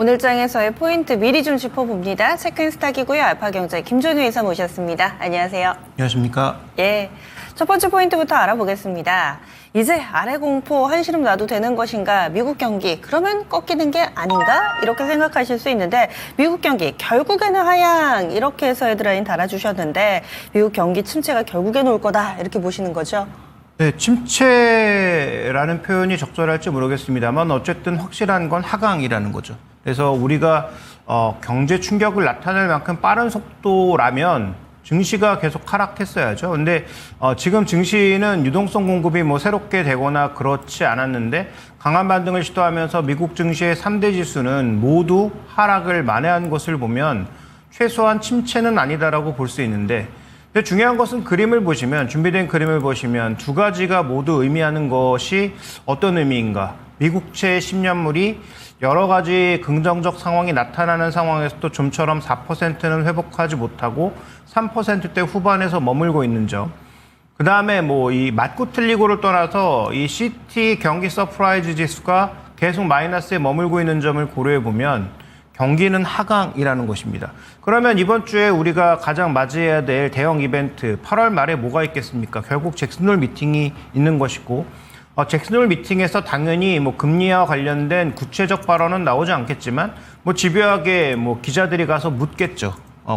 오늘 장에서의 포인트 미리 좀 짚어봅니다. 체크인스탁이고요. 알파경제 김준우 이사 모셨습니다. 안녕하세요. 안녕하십니까. 예, 첫 번째 포인트부터 알아보겠습니다. 이제 아래 공포 한시름 놔도 되는 것인가? 미국 경기 그러면 꺾이는 게 아닌가? 이렇게 생각하실 수 있는데 미국 경기 결국에는 하향 이렇게 해서 헤드라인 달아주셨는데 미국 경기 침체가 결국에는 올 거다 이렇게 보시는 거죠? 네, 침체라는 표현이 적절할지 모르겠습니다만 어쨌든 확실한 건 하강이라는 거죠. 그래서 우리가 경제 충격을 나타낼 만큼 빠른 속도라면 증시가 계속 하락했어야죠. 근데 지금 증시는 유동성 공급이 뭐 새롭게 되거나 그렇지 않았는데 강한 반등을 시도하면서 미국 증시의 3대 지수는 모두 하락을 만회한 것을 보면 최소한 침체는 아니다라고 볼 수 있는데 근데 중요한 것은 그림을 보시면 준비된 그림을 보시면 두 가지가 모두 의미하는 것이 어떤 의미인가. 미국채 10년물이 여러 가지 긍정적 상황이 나타나는 상황에서도 좀처럼 4%는 회복하지 못하고 3%대 후반에서 머물고 있는 점. 그 다음에 뭐 이 맞고 틀리고를 떠나서 이 CT 경기 서프라이즈 지수가 계속 마이너스에 머물고 있는 점을 고려해 보면 경기는 하강이라는 것입니다. 그러면 이번 주에 우리가 가장 맞이해야 될 대형 이벤트 8월 말에 뭐가 있겠습니까? 결국 잭슨홀 미팅이 있는 것이고 잭슨홀 미팅에서 당연히 뭐 금리와 관련된 구체적 발언은 나오지 않겠지만 뭐 집요하게 뭐 기자들이 가서 묻겠죠.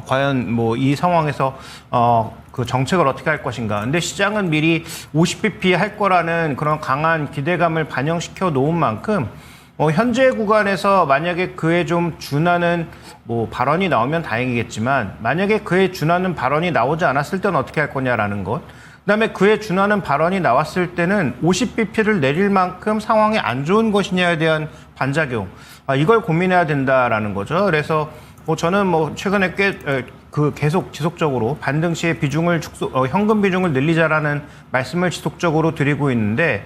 과연 뭐 이 상황에서 그 정책을 어떻게 할 것인가. 근데 시장은 미리 50bp 할 거라는 그런 강한 기대감을 반영시켜 놓은 만큼 현재 구간에서 만약에 그에 좀 준하는 뭐 발언이 나오면 다행이겠지만 만약에 그에 준하는 발언이 나오지 않았을 때는 어떻게 할 거냐라는 것. 그다음에 그에 준하는 발언이 나왔을 때는 50bp를 내릴 만큼 상황이 안 좋은 것이냐에 대한 반작용. 이걸 고민해야 된다라는 거죠. 그래서 저는 최근에 계속 지속적으로 반등 시의 비중을 현금 비중을 늘리자라는 말씀을 지속적으로 드리고 있는데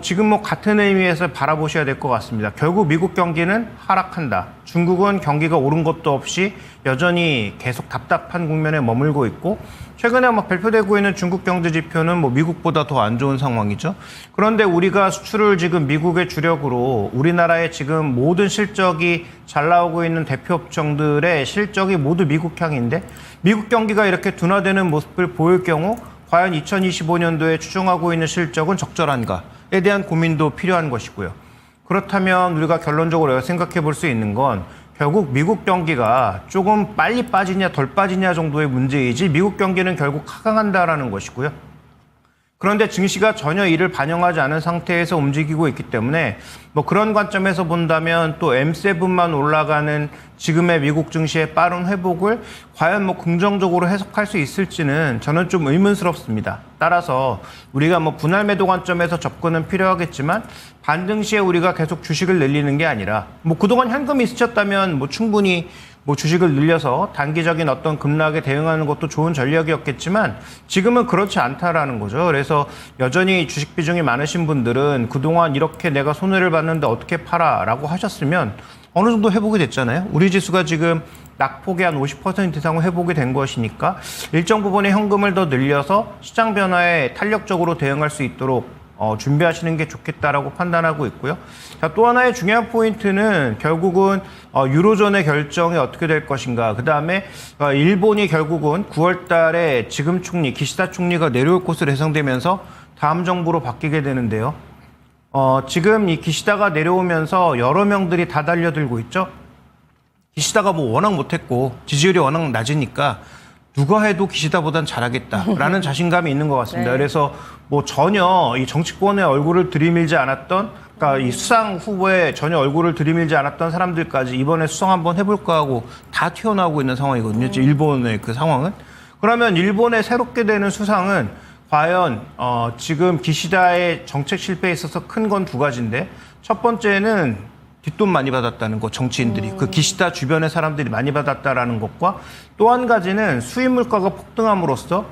지금 같은 의미에서 바라보셔야 될 것 같습니다. 결국 미국 경기는 하락한다. 중국은 경기가 오른 것도 없이 여전히 계속 답답한 국면에 머물고 있고 최근에 발표되고 있는 중국 경제 지표는 미국보다 더 안 좋은 상황이죠. 그런데 우리가 수출을 지금 미국의 주력으로 우리나라의 지금 모든 실적이 잘 나오고 있는 대표 업종들의 실적이 모두 미국향인데 미국 경기가 이렇게 둔화되는 모습을 보일 경우 과연 2025년도에 추정하고 있는 실적은 적절한가에 대한 고민도 필요한 것이고요. 그렇다면 우리가 결론적으로 생각해 볼 수 있는 건 결국 미국 경기가 조금 빨리 빠지냐 덜 빠지냐 정도의 문제이지 미국 경기는 결국 하강한다라는 것이고요. 그런데 증시가 전혀 이를 반영하지 않은 상태에서 움직이고 있기 때문에 그런 관점에서 본다면 또 M7만 올라가는 지금의 미국 증시의 빠른 회복을 과연 긍정적으로 해석할 수 있을지는 저는 좀 의문스럽습니다. 따라서 우리가 분할 매도 관점에서 접근은 필요하겠지만 반등 시에 우리가 계속 주식을 늘리는 게 아니라 그동안 현금이 있으셨다면 충분히 주식을 늘려서 단기적인 어떤 급락에 대응하는 것도 좋은 전략이었겠지만 지금은 그렇지 않다라는 거죠. 그래서 여전히 주식 비중이 많으신 분들은 그동안 이렇게 내가 손해를 봤는데 어떻게 팔아라고 하셨으면 어느 정도 회복이 됐잖아요. 우리 지수가 지금 낙폭의 한 50% 이상은 회복이 된 것이니까 일정 부분의 현금을 더 늘려서 시장 변화에 탄력적으로 대응할 수 있도록 준비하시는 게 좋겠다라고 판단하고 있고요. 자, 또 하나의 중요한 포인트는 결국은 유로존의 결정이 어떻게 될 것인가. 그 다음에 일본이 결국은 9월 달에 지금 총리, 기시다 총리가 내려올 것으로 예상되면서 다음 정부로 바뀌게 되는데요. 지금 이 기시다가 내려오면서 여러 명들이 다 달려들고 있죠. 기시다가 워낙 못했고 지지율이 워낙 낮으니까 누가 해도 기시다보단 잘하겠다라는 자신감이 있는 것 같습니다. 네. 그래서 전혀 이 정치권의 얼굴을 들이밀지 않았던, 그러니까 이 수상 후보에 전혀 얼굴을 들이밀지 않았던 사람들까지 이번에 수상 한번 해볼까 하고 다 튀어나오고 있는 상황이거든요. 일본의 그 상황은. 그러면 일본의 새롭게 되는 수상은 과연 지금 기시다의 정책 실패에 있어서 큰 건 두 가지인데 첫 번째는 뒷돈 많이 받았다는 거, 정치인들이. 그 기시다 주변의 사람들이 많이 받았다라는 것과 또 한 가지는 수입 물가가 폭등함으로써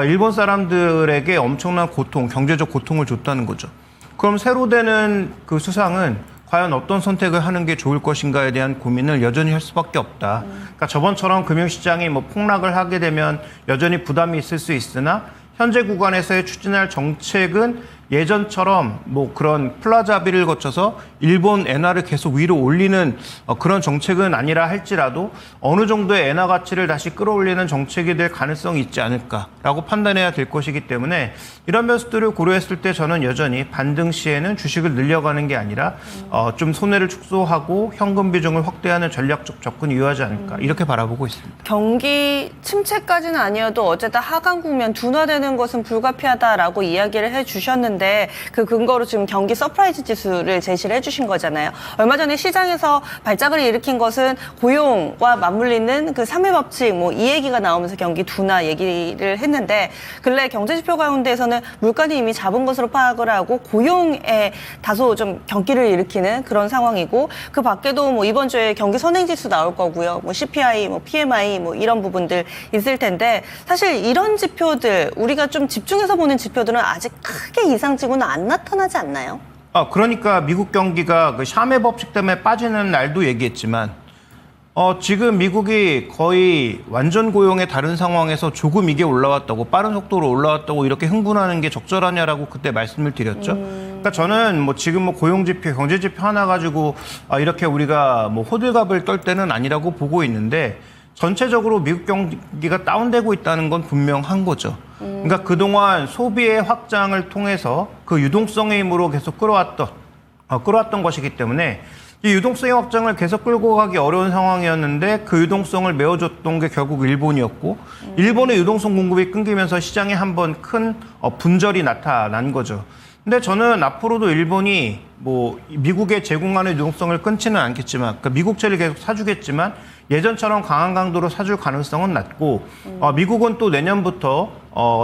일본 사람들에게 엄청난 고통, 경제적 고통을 줬다는 거죠. 그럼 새로 되는 그 수상은 과연 어떤 선택을 하는 게 좋을 것인가에 대한 고민을 여전히 할 수밖에 없다. 그러니까 저번처럼 금융시장이 폭락을 하게 되면 여전히 부담이 있을 수 있으나 현재 구간에서의 추진할 정책은 예전처럼 뭐 그런 플라자비를 거쳐서 일본 엔화를 계속 위로 올리는 그런 정책은 아니라 할지라도 어느 정도의 엔화 가치를 다시 끌어올리는 정책이 될 가능성이 있지 않을까라고 판단해야 될 것이기 때문에 이런 변수들을 고려했을 때 저는 여전히 반등 시에는 주식을 늘려가는 게 아니라 좀 손해를 축소하고 현금 비중을 확대하는 전략적 접근이 유효하지 않을까 이렇게 바라보고 있습니다. 경기 침체까지는 아니어도 어쨌든 하강 국면 둔화되는 것은 불가피하다라고 이야기를 해주셨는데 그 근거로 지금 경기 서프라이즈 지수를 제시를 해주신 거잖아요. 얼마 전에 시장에서 발작을 일으킨 것은 고용과 맞물리는 그 3회 법칙 뭐 이 얘기가 나오면서 경기 둔화 얘기를 했는데 근래 경제지표 가운데에서는 물가는 이미 잡은 것으로 파악을 하고 고용에 다소 좀 경기를 일으키는 그런 상황이고 그 밖에도 뭐 이번 주에 경기 선행지수 나올 거고요. 뭐 CPI, 뭐 PMI 뭐 이런 부분들 있을 텐데 사실 이런 지표들 우리가 좀 집중해서 보는 지표들은 아직 크게 이상치고는 안 나타나지 않나요? 그러니까 미국 경기가 그 샤메 법칙 때문에 빠지는 날도 얘기했지만 지금 미국이 거의 완전 고용에 다른 상황에서 조금 이게 올라왔다고 빠른 속도로 올라왔다고 이렇게 흥분하는 게 적절하냐라고 그때 말씀을 드렸죠. 그러니까 저는 뭐 지금 뭐 고용지표, 경제지표 하나 가지고 이렇게 우리가 뭐 호들갑을 떨 때는 아니라고 보고 있는데 전체적으로 미국 경기가 다운되고 있다는 건 분명한 거죠. 그러니까 그동안 소비의 확장을 통해서 그 유동성의 힘으로 계속 끌어왔던 것이기 때문에 이 유동성의 확장을 계속 끌고 가기 어려운 상황이었는데 그 유동성을 메워줬던 게 결국 일본이었고 일본의 유동성 공급이 끊기면서 시장에 한번 큰 분절이 나타난 거죠. 근데 저는 앞으로도 일본이 뭐 미국에 제공하는 유동성을 끊지는 않겠지만 그러니까 미국채를 계속 사주겠지만 예전처럼 강한 강도로 사줄 가능성은 낮고 미국은 또 내년부터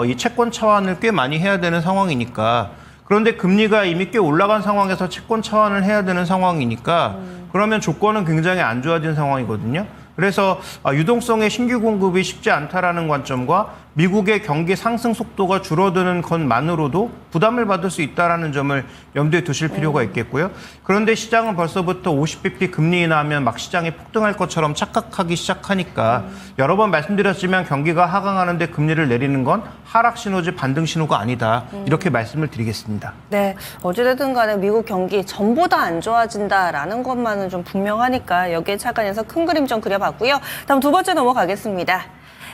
이 채권 차환을 꽤 많이 해야 되는 상황이니까 그런데 금리가 이미 꽤 올라간 상황에서 채권 차환을 해야 되는 상황이니까 그러면 조건은 굉장히 안 좋아진 상황이거든요. 그래서 유동성의 신규 공급이 쉽지 않다라는 관점과 미국의 경기 상승 속도가 줄어드는 것만으로도 부담을 받을 수 있다는 점을 염두에 두실 필요가 있겠고요. 그런데 시장은 벌써부터 50bp 금리 인하하면 막 시장이 폭등할 것처럼 착각하기 시작하니까 여러 번 말씀드렸지만 경기가 하강하는데 금리를 내리는 건 하락 신호지 반등 신호가 아니다. 이렇게 말씀을 드리겠습니다. 네, 어찌됐든 간에 미국 경기 전보다 안 좋아진다라는 것만은 좀 분명하니까 여기에 착안해서 큰 그림 좀 그려봤고요. 다음 두 번째 넘어가겠습니다.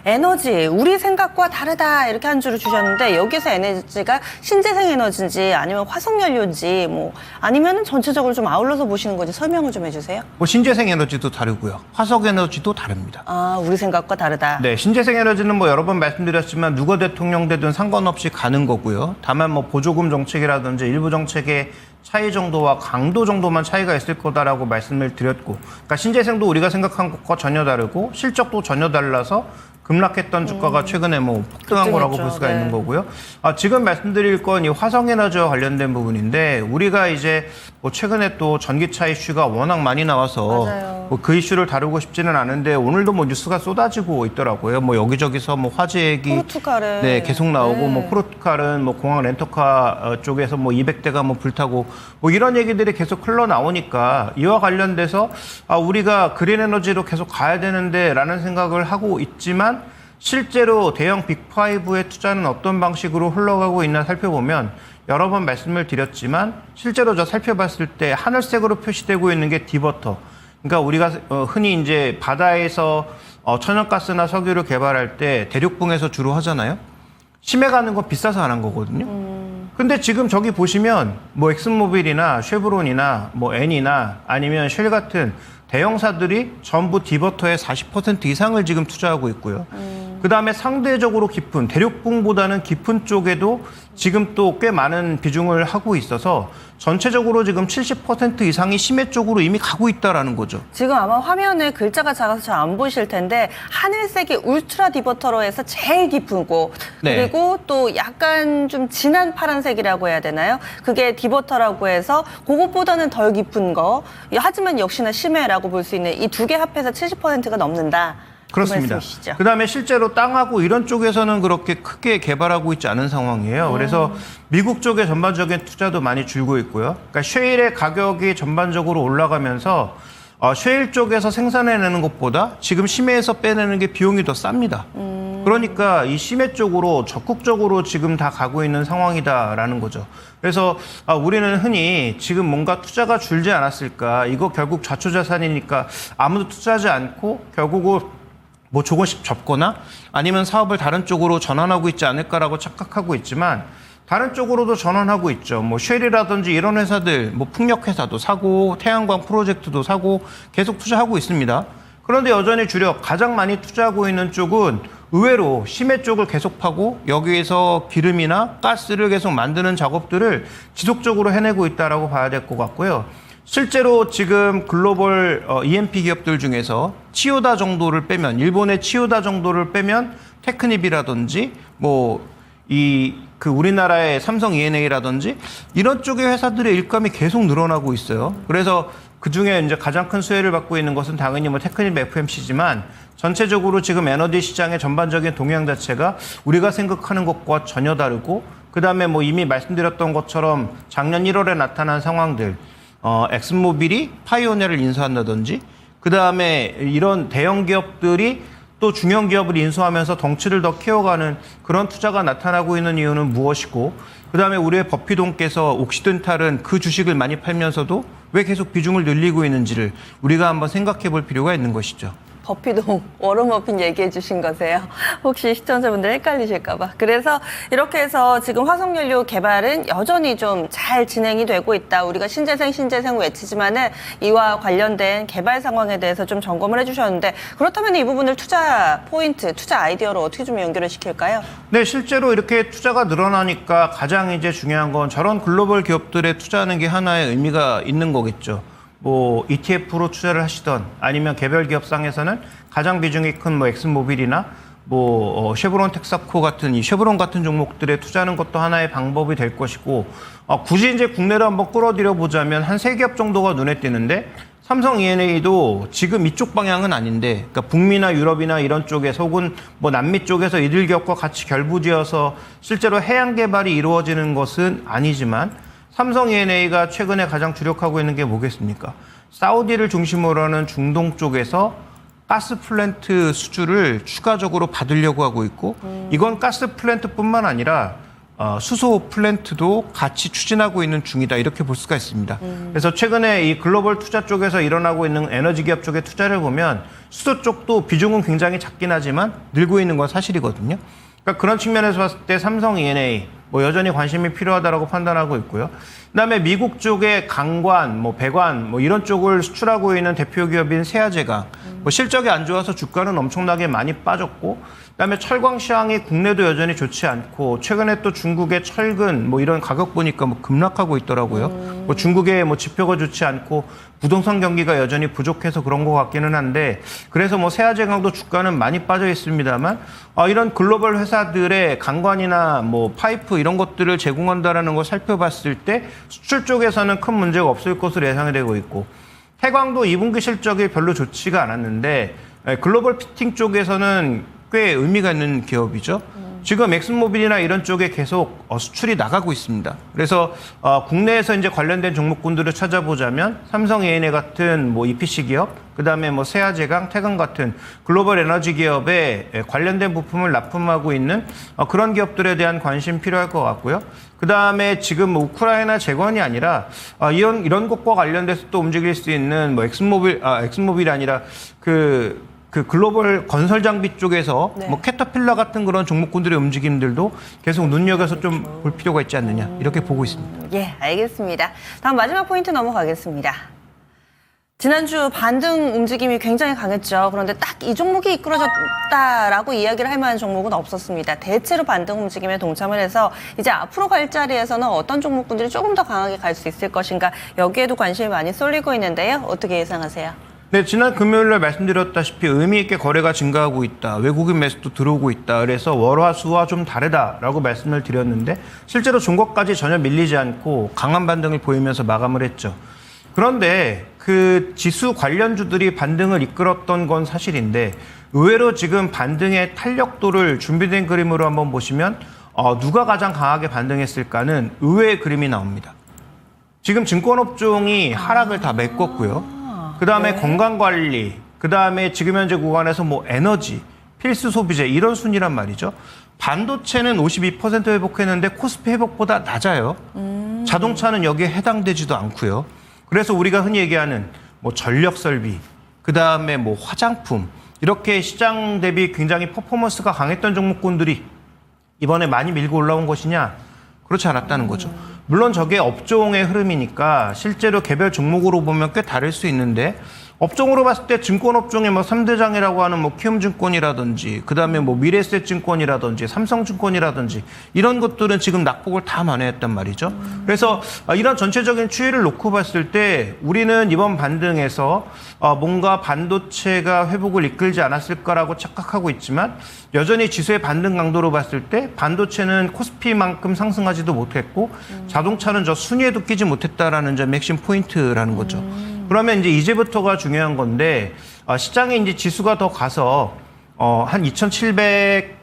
에너지, 우리 생각과 다르다 이렇게 한 줄을 주셨는데 여기서 에너지가 신재생 에너지인지 아니면 화석연료인지 뭐 아니면 전체적으로 좀 아울러서 보시는 건지 설명을 좀 해주세요. 뭐 신재생 에너지도 다르고요. 화석 에너지도 다릅니다. 우리 생각과 다르다. 네, 신재생 에너지는 뭐 여러 번 말씀드렸지만 누가 대통령 되든 상관없이 가는 거고요. 다만 뭐 보조금 정책이라든지 일부 정책의 차이 정도와 강도 정도만 차이가 있을 거다라고 말씀을 드렸고, 그러니까 신재생도 우리가 생각한 것과 전혀 다르고 실적도 전혀 달라서 급락했던 주가가 최근에 뭐 폭등한 거라고 볼 수가 있는 거고요. 지금 말씀드릴 건 이 화석에너지와 관련된 부분인데 우리가 이제 뭐 최근에 또 전기차 이슈가 워낙 많이 나와서 뭐 그 이슈를 다루고 싶지는 않은데 오늘도 뭐 뉴스가 쏟아지고 있더라고요. 뭐 여기저기서 뭐 화재 얘기 포르투갈은 네, 계속 나오고 뭐 포르투갈은 뭐 공항 렌터카 쪽에서 뭐 200대가 뭐 불타고 뭐 이런 얘기들이 계속 흘러나오니까 이와 관련돼서 우리가 그린 에너지로 계속 가야 되는데라는 생각을 하고 있지만 실제로 대형 빅5의 투자는 어떤 방식으로 흘러가고 있나 살펴보면 여러 번 말씀을 드렸지만 실제로 저 살펴봤을 때 하늘색으로 표시되고 있는 게 디버터. 그러니까 우리가 흔히 이제 바다에서 천연가스나 석유를 개발할 때 대륙붕에서 주로 하잖아요. 심해 가는 건 비싸서 안 한 거거든요. 근데 지금 저기 보시면 뭐 엑슨모빌이나 쉐브론이나 뭐 엔이나 아니면 쉘 같은 대형사들이 전부 디버터의 40% 이상을 지금 투자하고 있고요. 그다음에 상대적으로 깊은 대륙붕보다는 깊은 쪽에도 지금 또 꽤 많은 비중을 하고 있어서 전체적으로 지금 70% 이상이 심해 쪽으로 이미 가고 있다라는 거죠. 지금 아마 화면에 글자가 작아서 잘 안 보이실 텐데 하늘색이 울트라 디버터로 해서 제일 깊은 곳 네. 그리고 또 약간 좀 진한 파란색이라고 해야 되나요? 그게 디버터라고 해서 그것보다는 덜 깊은 거 하지만 역시나 심해라고 볼 수 있는 이 두 개 합해서 70%가 넘는다. 그렇습니다. 그다음에 실제로 땅하고 이런 쪽에서는 그렇게 크게 개발하고 있지 않은 상황이에요. 그래서 미국 쪽의 전반적인 투자도 많이 줄고 있고요. 그러니까 쉐일의 가격이 전반적으로 올라가면서 쉐일 쪽에서 생산해내는 것보다 지금 심해에서 빼내는 게 비용이 더 쌉니다. 그러니까 이 심해 쪽으로 적극적으로 지금 다 가고 있는 상황이다라는 거죠. 그래서 우리는 흔히 지금 뭔가 투자가 줄지 않았을까, 이거 결국 좌초자산이니까 아무도 투자하지 않고 결국은 뭐 조금씩 접거나 아니면 사업을 다른 쪽으로 전환하고 있지 않을까라고 착각하고 있지만, 다른 쪽으로도 전환하고 있죠. 뭐 쉘이라든지 이런 회사들, 뭐 풍력 회사도 사고 태양광 프로젝트도 사고 계속 투자하고 있습니다. 그런데 여전히 주력 가장 많이 투자하고 있는 쪽은 의외로 심해 쪽을 계속 파고 여기에서 기름이나 가스를 계속 만드는 작업들을 지속적으로 해내고 있다라고 봐야 될 것 같고요. 실제로 지금 글로벌 E&P 기업들 중에서 치요다 정도를 빼면, 일본의 치요다 정도를 빼면 테크닙이라든지 우리나라의 삼성 E&A라든지 이런 쪽의 회사들의 일감이 계속 늘어나고 있어요. 그래서 그 중에 이제 가장 큰 수혜를 받고 있는 것은 당연히 뭐 테크닙 FMC지만, 전체적으로 지금 에너지 시장의 전반적인 동향 자체가 우리가 생각하는 것과 전혀 다르고, 그 다음에 뭐 이미 말씀드렸던 것처럼 작년 1월에 나타난 상황들, 엑슨모빌이 파이오니아를 인수한다든지, 그 다음에 이런 대형 기업들이 또 중형 기업을 인수하면서 덩치를 더 키워가는 그런 투자가 나타나고 있는 이유는 무엇이고, 그 다음에 우리의 버피돈께서 옥시덴탈은 그 주식을 많이 팔면서도 왜 계속 비중을 늘리고 있는지를 우리가 한번 생각해 볼 필요가 있는 것이죠. 버피도 워런 버핏 얘기해 주신 거세요? 혹시 시청자분들 헷갈리실까봐. 그래서 이렇게 해서 지금 화석연료 개발은 여전히 좀 잘 진행이 되고 있다. 우리가 신재생 외치지만은 이와 관련된 개발 상황에 대해서 좀 점검을 해주셨는데, 그렇다면 이 부분을 투자 포인트, 투자 아이디어로 어떻게 좀 연결을 시킬까요? 네, 실제로 이렇게 투자가 늘어나니까 가장 이제 중요한 건 저런 글로벌 기업들에 투자하는 게 하나의 의미가 있는 거겠죠. 뭐 ETF로 투자를 하시던, 아니면 개별 기업상에서는 가장 비중이 큰 뭐 엑슨모빌이나 쉐보론 텍사코 같은 이 쉐보론 같은 종목들에 투자하는 것도 하나의 방법이 될 것이고, 굳이 이제 국내로 한번 끌어들여 보자면 한 3기업 정도가 눈에 띄는데, 삼성 E&A도 지금 이쪽 방향은 아닌데, 그러니까 북미나 유럽이나 이런 쪽에서 혹은 뭐 남미 쪽에서 이들 기업과 같이 결부지어서 실제로 해양 개발이 이루어지는 것은 아니지만, 삼성 E&A가 최근에 가장 주력하고 있는 게 뭐겠습니까? 사우디를 중심으로 하는 중동 쪽에서 가스 플랜트 수주를 추가적으로 받으려고 하고 있고, 이건 가스 플랜트뿐만 아니라 수소 플랜트도 같이 추진하고 있는 중이다, 이렇게 볼 수가 있습니다. 그래서 최근에 이 글로벌 투자 쪽에서 일어나고 있는 에너지 기업 쪽의 투자를 보면 수소 쪽도 비중은 굉장히 작긴 하지만 늘고 있는 건 사실이거든요. 그러니까 그런 측면에서 봤을 때 삼성 E&A 여전히 관심이 필요하다라고 판단하고 있고요. 그다음에 미국 쪽의 강관, 배관 이런 쪽을 수출하고 있는 대표 기업인 세아제강, 실적이 안 좋아서 주가는 엄청나게 많이 빠졌고, 그다음에 철광 시황이 국내도 여전히 좋지 않고, 최근에 또 중국의 철근 이런 가격 보니까 급락하고 있더라고요. 중국의 지표가 좋지 않고 부동산 경기가 여전히 부족해서 그런 것 같기는 한데, 그래서 세아제강도 주가는 많이 빠져 있습니다만, 이런 글로벌 회사들의 강관이나 파이프 이런 것들을 제공한다라는 걸 살펴봤을 때 수출 쪽에서는 큰 문제가 없을 것으로 예상이 되고 있고, 태광도 2분기 실적이 별로 좋지가 않았는데 글로벌 피팅 쪽에서는 꽤 의미가 있는 기업이죠. 지금 엑슨모빌이나 이런 쪽에 계속 수출이 나가고 있습니다. 그래서 국내에서 이제 관련된 종목군들을 찾아보자면 삼성 E&A 같은 EPC 기업, 그다음에 세아제강, 태광 같은 글로벌 에너지 기업에 관련된 부품을 납품하고 있는 그런 기업들에 대한 관심 필요할 것 같고요. 그다음에 지금 우크라이나 재건이 아니라 이런 것과 관련돼서 또 움직일 수 있는 엑슨모빌이 아니라 그 글로벌 건설 장비 쪽에서 네. 캐터필러 같은 그런 종목군들의 움직임들도 계속 눈여겨서 좀 볼 필요가 있지 않느냐, 이렇게 보고 있습니다. 예, 알겠습니다. 다음 마지막 포인트 넘어가겠습니다. 지난주 반등 움직임이 굉장히 강했죠. 그런데 딱 이 종목이 이끌어졌다라고 이야기를 할 만한 종목은 없었습니다. 대체로 반등 움직임에 동참을 해서 이제 앞으로 갈 자리에서는 어떤 종목군들이 조금 더 강하게 갈 수 있을 것인가, 여기에도 관심이 많이 쏠리고 있는데요. 어떻게 예상하세요? 네, 지난 금요일에 말씀드렸다시피 의미 있게 거래가 증가하고 있다, 외국인 매수도 들어오고 있다, 그래서 월화수와 좀 다르다라고 말씀을 드렸는데, 실제로 종가까지 전혀 밀리지 않고 강한 반등을 보이면서 마감을 했죠. 그런데 그 지수 관련주들이 반등을 이끌었던 건 사실인데, 의외로 지금 반등의 탄력도를 준비된 그림으로 한번 보시면 누가 가장 강하게 반등했을까는 의외의 그림이 나옵니다. 지금 증권업종이 하락을 다 메꿨고요. 그 다음에 네. 건강관리, 그 다음에 지금 현재 구간에서 에너지, 필수 소비재 이런 순위란 말이죠. 반도체는 52% 회복했는데 코스피 회복보다 낮아요. 자동차는 여기에 해당되지도 않고요. 그래서 우리가 흔히 얘기하는 뭐 전력 설비, 그다음에 뭐 화장품 이렇게 시장 대비 굉장히 퍼포먼스가 강했던 종목군들이 이번에 많이 밀고 올라온 것이냐? 그렇지 않았다는 거죠. 물론 저게 업종의 흐름이니까 실제로 개별 종목으로 보면 꽤 다를 수 있는데 업종으로 봤을 때 증권업종의 뭐 3대장이라고 하는 뭐 키움증권이라든지 그다음에 뭐 미래에셋증권이라든지 삼성증권이라든지 이런 것들은 지금 낙폭을 다 만회했단 말이죠. 그래서 이런 전체적인 추이를 놓고 봤을 때 우리는 이번 반등에서 뭔가 반도체가 회복을 이끌지 않았을까라고 착각하고 있지만 여전히 지수의 반등 강도로 봤을 때 반도체는 코스피만큼 상승하지도 못했고 자동차는 저 순위에도 끼지 못했다라는 점이 핵심 포인트라는 거죠. 그러면 이제 이제부터가 중요한 건데 시장에 이제 지수가 더 가서 한 2,700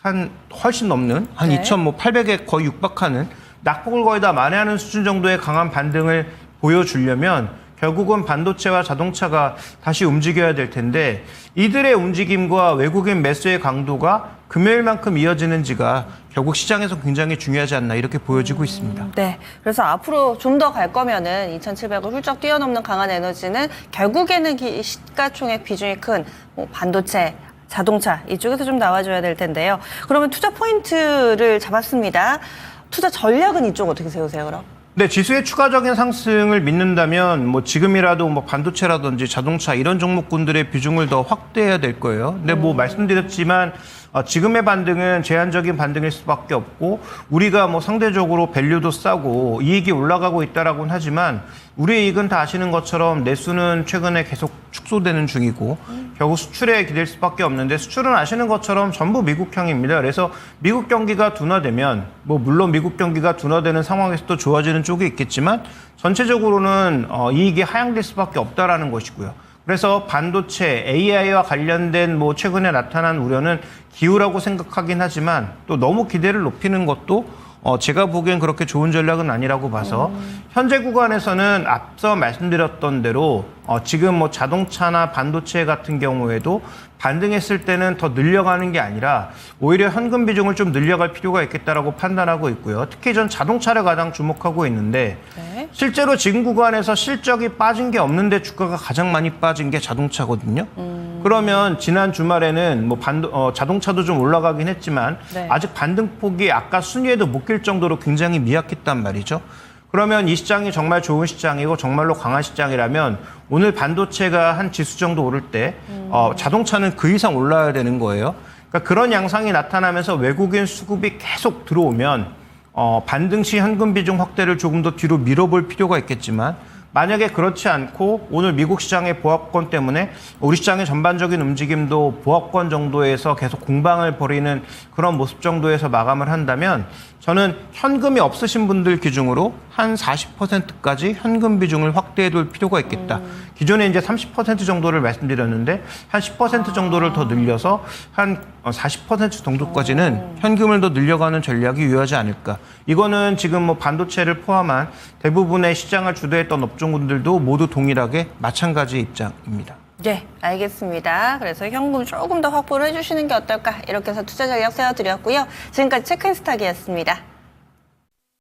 한 훨씬 넘는 한 네. 2,800에 거의 육박하는 낙폭을 거의 다 만회하는 수준 정도의 강한 반등을 보여주려면 결국은 반도체와 자동차가 다시 움직여야 될 텐데 이들의 움직임과 외국인 매수의 강도가 금요일만큼 이어지는지가 결국 시장에서 굉장히 중요하지 않나 이렇게 보여지고 있습니다. 네. 그래서 앞으로 좀 더 갈 거면은 2,700을 훌쩍 뛰어넘는 강한 에너지는 결국에는 시가총액 비중이 큰 뭐 반도체, 자동차 이쪽에서 좀 나와줘야 될 텐데요. 그러면 투자 포인트를 잡았습니다. 투자 전략은 이쪽 어떻게 세우세요, 그럼? 네, 지수의 추가적인 상승을 믿는다면 뭐 지금이라도 뭐 반도체라든지 자동차 이런 종목군들의 비중을 더 확대해야 될 거예요. 근데 뭐 말씀드렸지만 지금의 반등은 제한적인 반등일 수밖에 없고 우리가 뭐 상대적으로 밸류도 싸고 이익이 올라가고 있다라고는 하지만 우리의 이익은 다 아시는 것처럼 내수는 최근에 계속 축소되는 중이고 결국 수출에 기댈 수밖에 없는데 수출은 아시는 것처럼 전부 미국형입니다. 그래서 미국 경기가 둔화되면 뭐 물론 미국 경기가 둔화되는 상황에서도 좋아지는 쪽이 있겠지만 전체적으로는 이익이 하향될 수밖에 없다라는 것이고요. 그래서 반도체, AI와 관련된 뭐 최근에 나타난 우려는 기우라고 생각하긴 하지만 또 너무 기대를 높이는 것도 제가 보기엔 그렇게 좋은 전략은 아니라고 봐서 현재 구간에서는 앞서 말씀드렸던 대로 지금 뭐 자동차나 반도체 같은 경우에도 반등했을 때는 더 늘려가는 게 아니라 오히려 현금 비중을 좀 늘려갈 필요가 있겠다라고 판단하고 있고요. 특히 전 자동차를 가장 주목하고 있는데 네. 실제로 지금 구간에서 실적이 빠진 게 없는데 주가가 가장 많이 빠진 게 자동차거든요. 그러면 지난 주말에는 뭐 자동차도 좀 올라가긴 했지만 네. 아직 반등폭이 아까 순위에도 못 낄 정도로 굉장히 미약했단 말이죠. 그러면 이 시장이 정말 좋은 시장이고 정말로 강한 시장이라면 오늘 반도체가 한 지수 정도 오를 때 자동차는 그 이상 올라야 되는 거예요. 그러니까 그런 양상이 나타나면서 외국인 수급이 계속 들어오면 반등 시 현금 비중 확대를 조금 더 뒤로 밀어볼 필요가 있겠지만 만약에 그렇지 않고 오늘 미국 시장의 보합권 때문에 우리 시장의 전반적인 움직임도 보합권 정도에서 계속 공방을 벌이는 그런 모습 정도에서 마감을 한다면 저는 현금이 없으신 분들 기준으로 한 40%까지 현금 비중을 확대해 둘 필요가 있겠다. 기존에 이제 30% 정도를 말씀드렸는데 한 10% 정도를 더 늘려서 한 40% 정도까지는 현금을 더 늘려가는 전략이 유효하지 않을까. 이거는 지금 뭐 반도체를 포함한 대부분의 시장을 주도했던 업종군들도 모두 동일하게 마찬가지 입장입니다. 네, 알겠습니다. 그래서 현금 조금 더 확보를 해주시는 게 어떨까 이렇게 해서 투자 전략 세워드렸고요. 지금까지 체크인스탁이었습니다.